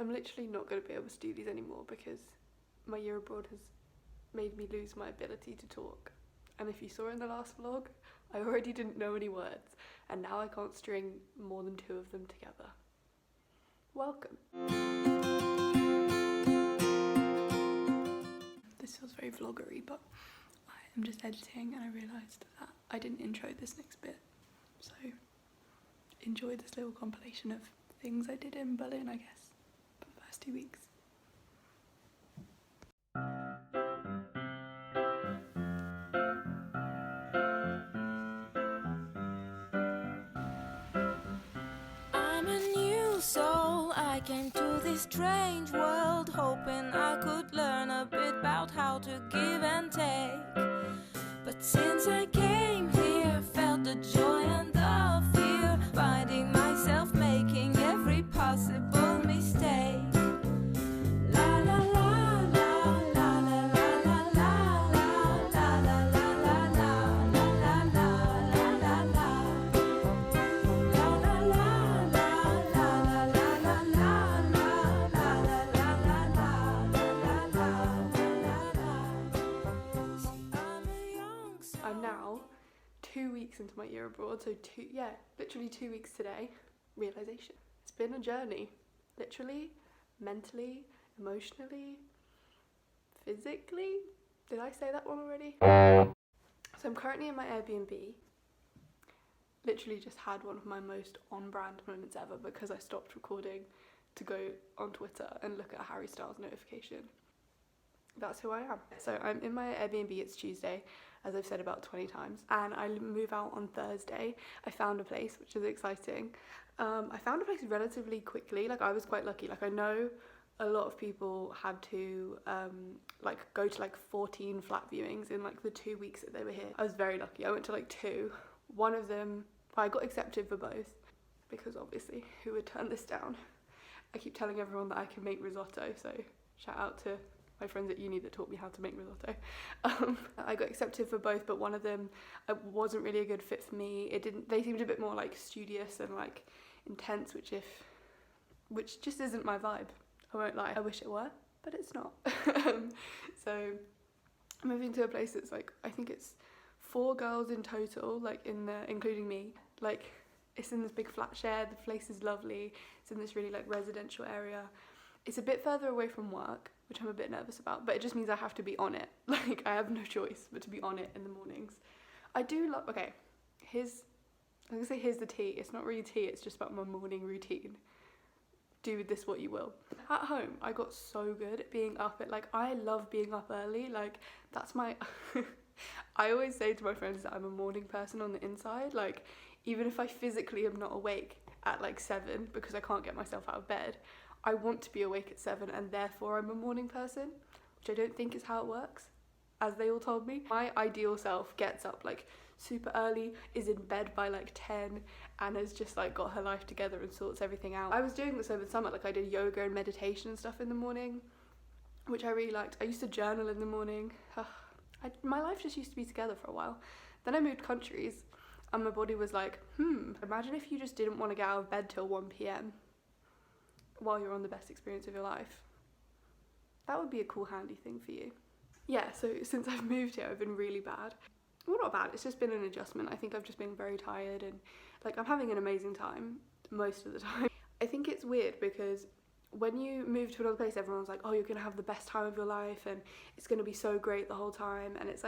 I'm literally not going to be able to do these anymore because my year abroad has made me lose my ability to talk. And if you saw in the last vlog, I already didn't know any words, and now I can't string more than 2 of them together. Welcome. This feels very vloggery, but I am just editing and I realised that I didn't intro this next bit. So enjoy this little compilation of things I did in Berlin, I guess, for the first 2 weeks. I'm a new soul, I came to this strange world hoping I could learn a bit about how to give and take. But since I came here, felt the joy and the fear, finding myself making every possible mistake. La la la la la la la la la la la la la la la la la. I'm now 2 weeks into my year abroad, so literally 2 weeks today. Realisation. It's been a journey, literally, mentally, emotionally, physically. Did I say that one already? So I'm currently in my Airbnb. Literally just had one of my most on-brand moments ever because I stopped recording to go on Twitter and look at Harry Styles' notification. That's who I am. So I'm in my Airbnb, it's Tuesday, as I've said about 20 times, and I move out on Thursday. I found a place, which is exciting. I found a place relatively quickly, like I was quite lucky. Like I know a lot of people had to go to 14 flat viewings in the 2 weeks that they were here. I was very lucky, I went to 2. One of them, I got accepted for both, because obviously who would turn this down? I keep telling everyone that I can make risotto, so shout out to my friends at uni that taught me how to make risotto. I got accepted for both, but one of them wasn't really a good fit for me. They seemed a bit more studious and intense, which just isn't my vibe. I won't lie. I wish it were, but it's not. So I'm moving to a place that's I think it's 4 girls in total, including me. It's in this big flat share. The place is lovely. It's in this really residential area. It's a bit further away from work, which I'm a bit nervous about, but it just means I have to be on it. I have no choice but to be on it in the mornings. I do love, I'm gonna say here's the tea. It's not really tea, it's just about my morning routine. Do with this what you will. At home, I got so good at being up at, I love being up early. That's my, I always say to my friends that I'm a morning person on the inside. Even if I physically am not awake at 7 because I can't get myself out of bed, I want to be awake at 7 and therefore I'm a morning person, which I don't think is how it works, as they all told me. My ideal self gets up super early, is in bed by 10 and has just got her life together and sorts everything out. I was doing this over the summer, I did yoga and meditation and stuff in the morning, which I really liked. I used to journal in the morning. My life just used to be together for a while. Then I moved countries and my body was imagine if you just didn't want to get out of bed till 1 p.m. while you're on the best experience of your life. That would be a cool handy thing for you. Yeah, so since I've moved here, I've been really bad. Well, not bad, it's just been an adjustment. I think I've just been very tired and I'm having an amazing time most of the time. I think it's weird because when you move to another place, everyone's oh, you're gonna have the best time of your life and it's gonna be so great the whole time. And it's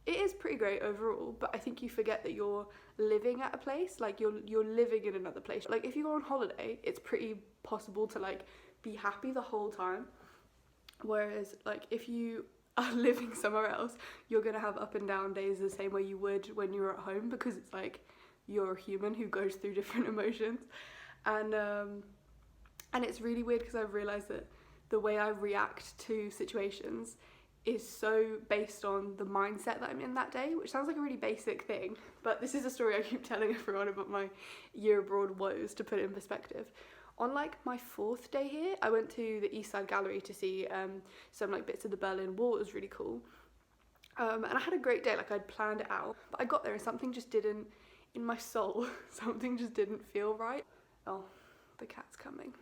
it is pretty great overall, but I think you forget that you're living at a place, you're living in another place. If you go on holiday, it's pretty possible to be happy the whole time. Whereas if you are living somewhere else, you're gonna have up and down days the same way you would when you were at home, because it's you're a human who goes through different emotions. And it's really weird because I've realized that the way I react to situations is so based on the mindset that I'm in that day, which sounds like a really basic thing, but this is a story I keep telling everyone about my year abroad woes to put it in perspective. On my 4th day here, I went to the East Side Gallery to see some bits of the Berlin Wall. It was really cool. And I had a great day, I'd planned it out, but I got there and something just didn't, in my soul, something just didn't feel right. Oh, the cat's coming.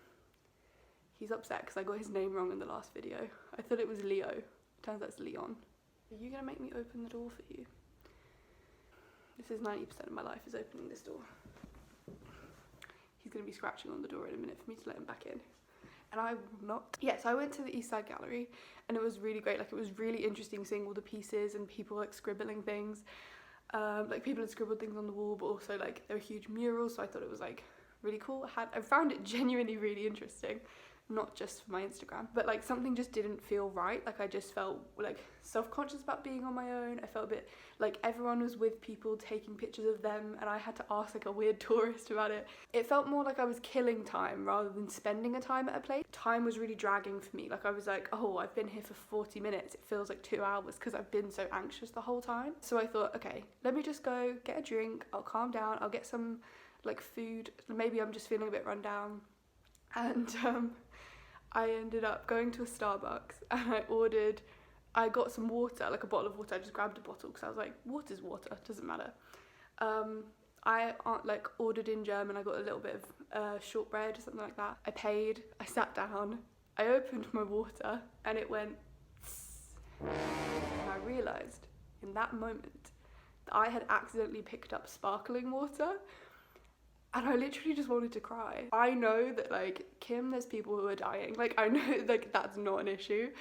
He's upset because I got his name wrong in the last video. I thought it was Leo. Turns out it's Leon. Are you gonna make me open the door for you? This is 90% of my life, is opening this door. He's gonna be scratching on the door in a minute for me to let him back in. And I will not. Yeah, so I went to the East Side Gallery and it was really great. Like, it was really interesting seeing all the pieces and people like scribbling things. Like, people had scribbled things on the wall, but also like there were huge murals, so I thought it was like really cool. I found it genuinely really interesting, not just for my Instagram, but like something just didn't feel right. Like, I just felt like self-conscious about being on my own. I felt a bit like everyone was with people taking pictures of them and I had to ask like a weird tourist about it. It felt more like I was killing time rather than spending a time at a place. Time was really dragging for me. Like, I was like, oh, I've been here for 40 minutes. It feels like 2 hours because I've been so anxious the whole time. So I thought, okay, let me just go get a drink. I'll calm down. I'll get some like food. Maybe I'm just feeling a bit run down. And I ended up going to a Starbucks and I got some water, like a bottle of water. I just grabbed a bottle because I was like, water's water, doesn't matter. I like ordered in German. I got a little bit of shortbread or something like that. I paid, I sat down, I opened my water and it went and I realised in that moment that I had accidentally picked up sparkling water. And I literally just wanted to cry. I know that, like, Kim, there's people who are dying. Like, I know, like, that's not an issue.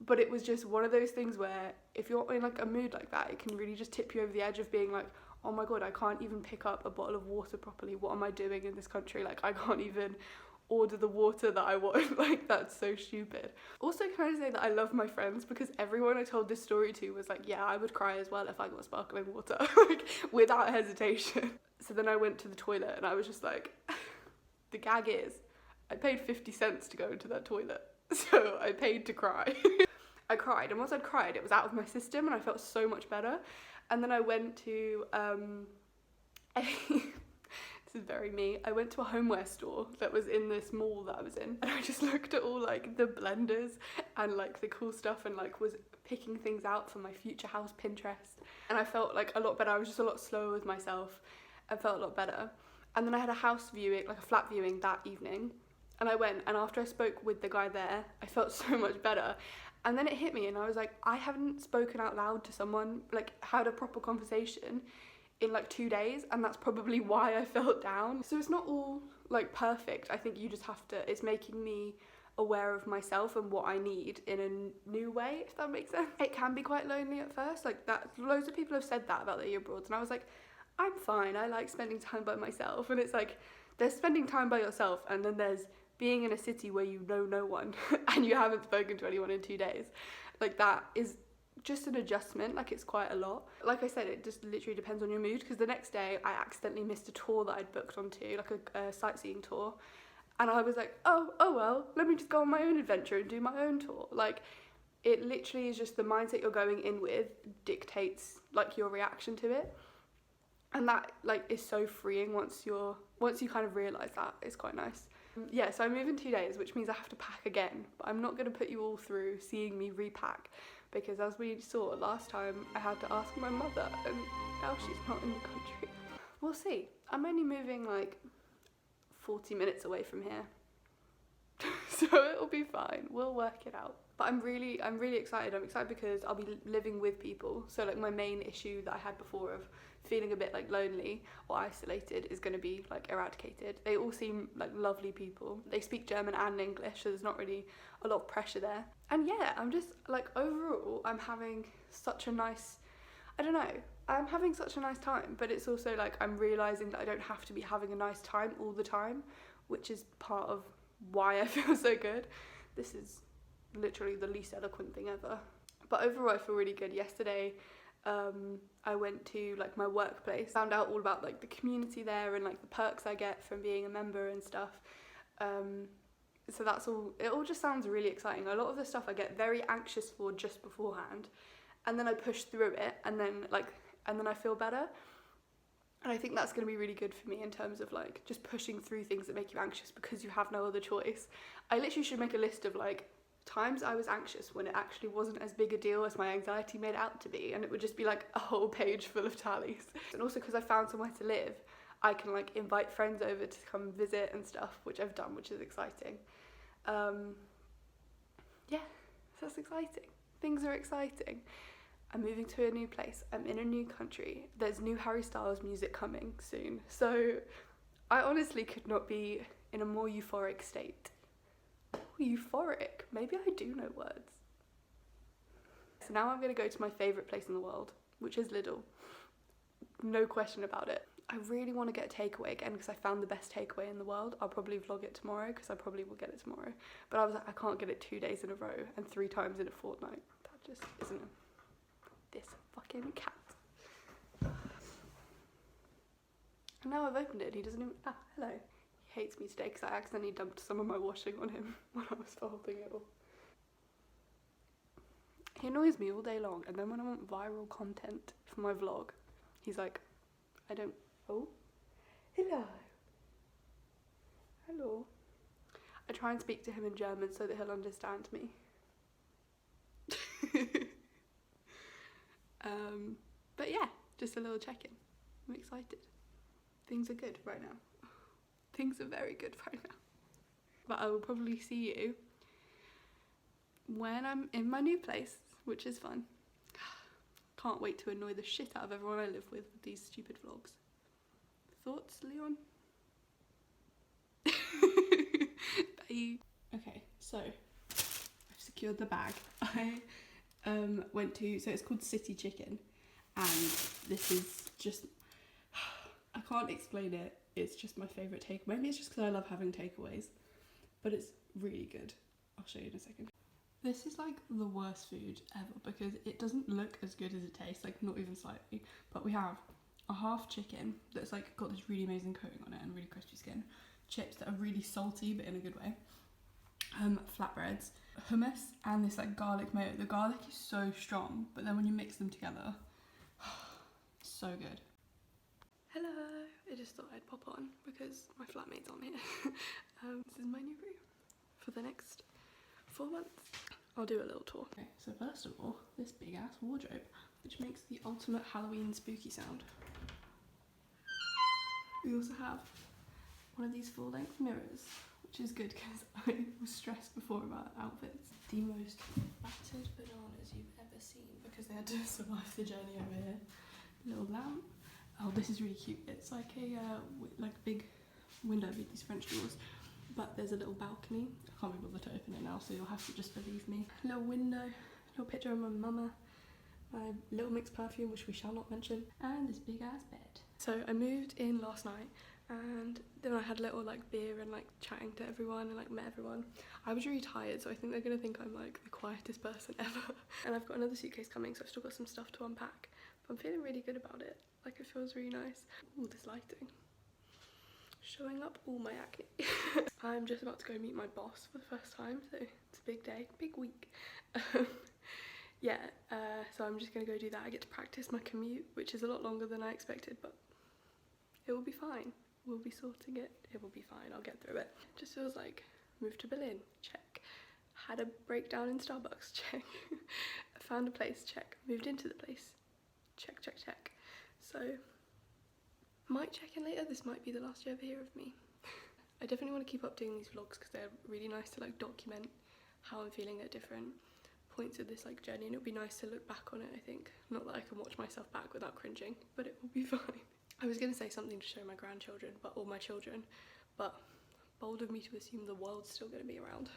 But it was just one of those things where if you're in, like, a mood like that, it can really just tip you over the edge of being like, oh my God, I can't even pick up a bottle of water properly. What am I doing in this country? Like, I can't even order the water that I want. Like, that's so stupid. Also, can I say that I love my friends because everyone I told this story to was like, yeah, I would cry as well if I got sparkling water, like, without hesitation. So then I went to the toilet and I was just like, the gag is, I paid 50 cents to go into that toilet. So I paid to cry. I cried, and once I'd cried, it was out of my system and I felt so much better. And then I went to, this is very me, I went to a homeware store that was in this mall that I was in. And I just looked at all like the blenders and like the cool stuff and like was picking things out for my future house Pinterest. And I felt like a lot better. I was just a lot slower with myself. I felt a lot better. And then I had a house viewing, like a flat viewing that evening. And I went, and after I spoke with the guy there, I felt so much better. And then it hit me and I was like, I haven't spoken out loud to someone, like had a proper conversation in like 2 days, and that's probably why I felt down. So it's not all like perfect. I think you just have to, it's making me aware of myself and what I need in a new way, if that makes sense. It can be quite lonely at first, like that, loads of people have said that about their year abroads, and I was like, I'm fine, I like spending time by myself. And it's like, there's spending time by yourself and then there's being in a city where you know no one and you haven't spoken to anyone in 2 days. Like, that is just an adjustment, like it's quite a lot. Like I said, it just literally depends on your mood, because the next day I accidentally missed a tour that I'd booked onto, like a sightseeing tour. And I was like, oh well, let me just go on my own adventure and do my own tour. Like, it literally is just the mindset you're going in with dictates like your reaction to it. And that like is so freeing once you kind of realise that. It's quite nice. Yeah, so I move in 2 days, which means I have to pack again. But I'm not going to put you all through seeing me repack, because as we saw last time, I had to ask my mother, and now she's not in the country. We'll see. I'm only moving like 40 minutes away from here. So it'll be fine. We'll work it out. But I'm really excited. I'm excited because I'll be living with people. So like my main issue that I had before of feeling a bit like lonely or isolated is going to be like eradicated. They all seem like lovely people. They speak German and English, so there's not really a lot of pressure there. And yeah, I'm just like, overall, I'm having such a nice, I don't know, I'm having such a nice time. But it's also like I'm realising that I don't have to be having a nice time all the time, which is part of why I feel so good. This is literally the least eloquent thing ever. But overall, I feel really good. Yesterday, I went to like my workplace, found out all about like the community there and like the perks I get from being a member and stuff. So that's all, it all just sounds really exciting. A lot of the stuff I get very anxious for just beforehand, and then I push through it, and then I feel better. And I think that's going to be really good for me in terms of like just pushing through things that make you anxious because you have no other choice. I literally should make a list of like times I was anxious when it actually wasn't as big a deal as my anxiety made out to be, and it would just be like a whole page full of tallies. And also because I found somewhere to live, I can like invite friends over to come visit and stuff, which I've done, which is exciting. Yeah, so that's exciting. Things are exciting. I'm moving to a new place. I'm in a new country. There's new Harry Styles music coming soon. So I honestly could not be in a more euphoric state. Euphoric? Maybe I do know words. So now I'm going to go to my favourite place in the world, which is Lidl. No question about it. I really want to get a takeaway again because I found the best takeaway in the world. I'll probably vlog it tomorrow because I probably will get it tomorrow. But I was like, I can't get it 2 days in a row and 3 times in a fortnight. That just isn't this fucking cat. And now I've opened it and he doesn't even... Ah, hello. He hates me today because I accidentally dumped some of my washing on him when I was folding it all. He annoys me all day long, and then when I want viral content for my vlog, he's like, I don't... Oh, hello. Hello. I try and speak to him in German so that he'll understand me. But yeah, just a little check-in. I'm excited. Things are good right now. Things are very good right now. But I will probably see you when I'm in my new place, which is fun. Can't wait to annoy the shit out of everyone I live with these stupid vlogs. Thoughts, Leon? Bye. Okay, so I've secured the bag. I went to, so it's called City Chicken, and this is just, I can't explain it. It's just my favourite take. Maybe it's just because I love having takeaways, but it's really good. I'll show you in a second. This is like the worst food ever because it doesn't look as good as it tastes, like not even slightly. But we have a half chicken that's like got this really amazing coating on it and really crispy skin, chips that are really salty but in a good way, flatbreads, hummus, and this like garlic mayo. The garlic is so strong, but then when you mix them together, so good. Hello, I just thought I'd pop on because my flatmate's on here. This is my new room for the next 4 months. I'll do a little tour. Okay, so first of all, this big ass wardrobe, which makes the ultimate Halloween spooky sound. We also have one of these full-length mirrors, which is good because I was stressed before about outfits. The most battered bananas you've ever seen because they had to survive the journey over here. Little lamp. Oh, this is really cute. It's like a big window with these French doors, but there's a little balcony. I can't be bothered to open it now, so you'll have to just believe me. Little window, little picture of my mama, my Little Mix perfume, which we shall not mention, and this big ass bed. So I moved in last night, and then I had a little like beer and like chatting to everyone and like met everyone. I was really tired, so I think they're gonna think I'm like the quietest person ever. And I've got another suitcase coming, so I've still got some stuff to unpack. But I'm feeling really good about it. Like, it feels really nice. Ooh, this lighting. Showing up all my acne. I'm just about to go meet my boss for the first time, so it's a big day, big week. Yeah, so I'm just gonna go do that. I get to practice my commute, which is a lot longer than I expected, but it will be fine. We'll be sorting it. It will be fine. I'll get through it. Just feels like moved to Berlin. Check. Had a breakdown in Starbucks. Check. Found a place. Check. Moved into the place. Check, check, check. So, might check in later. This might be the last you ever hear of me. I definitely want to keep up doing these vlogs because they're really nice to like document how I'm feeling at different points of this like journey, and it would be nice to look back on it, I think. Not that I can watch myself back without cringing, but it will be fine. I was going to say something to show my grandchildren, or my children, but bold of me to assume the world's still going to be around.